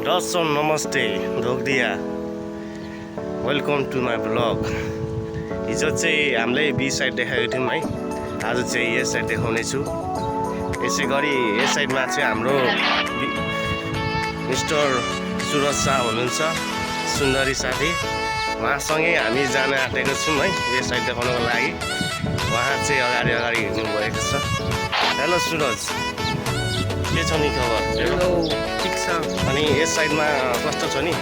दर्शन नमस्ते ढोकदिया welcome to my blog. हिजो चाहिँ हामीले बी साइड देखाएको थियौँ है, आज चाहिँ यस साइड देखाउने छु। यसै गरी यस साइडमा चाहिँ हाम्रो मिस्टर सुरज शाह हुनुहुन्छ, सुन्दरी साथी। उहाँसँगै हामी जान आँटेको छौँ है यस साइड देखाउनको लागि। उहाँ चाहिँ अगाडि हिँड्नु भएको छ। हेलो सुरज, के छ नि खबर? हेलो, ठिक छ। अनि यस साइडमा कस्तो छ नि?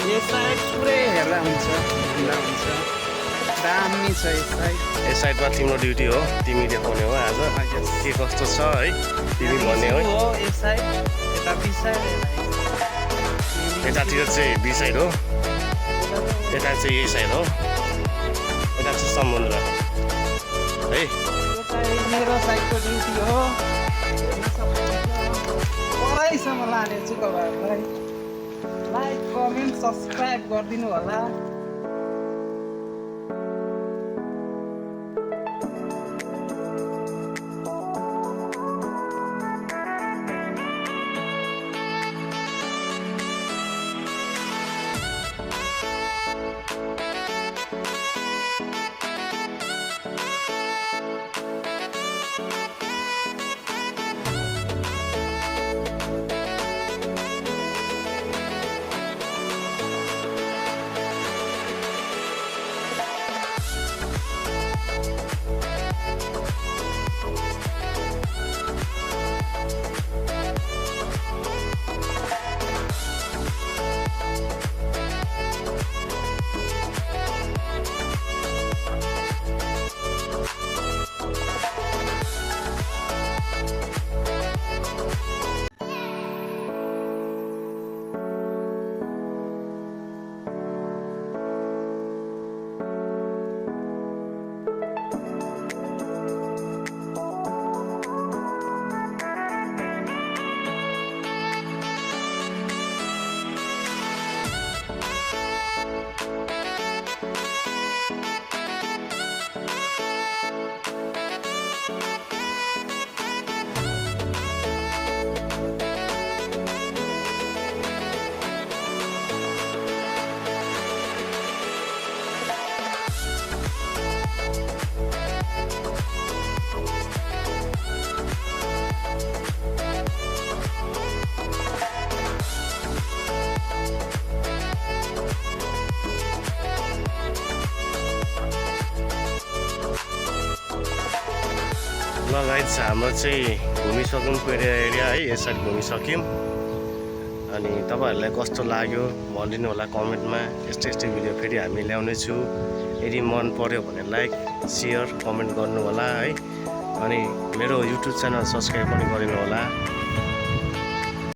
यस साइड पुरै हेर्दा हुन्छ, दामी छ यस साइड। यस साइडमा तिम्रो ड्युटी हो, तिमी देखाउने हो आज के कस्तो छ है, तिमी भन्ने हो। यस साइड यता बी साइड, यतातिर चाहिँ बी साइड हो, यता चाहिँ यही साइड हो, यता चाहिँ समुद्र है। मेरो साइडको ड्युटी हो। परैसम्म लानेछु तपाईँहरूलाई। लाइक कमेन्ट सब्सक्राइब गरिदिनु होला। ल गाइस, हाम्रो चाहिँ घुमिसक्यौँ पेरिया एरिया है, यस साइड घुमिसक्यौँ। अनि तपाईँहरूलाई कस्तो लाग्यो भनिदिनु होला कमेन्टमा। यस्तै भिडियो फेरि हामी ल्याउने छु। यदि मन पर्यो भने लाइक सेयर कमेन्ट गर्नु होला है। अनि मेरो युट्युब च्यानल सब्सक्राइब पनि गरिदिनु होला।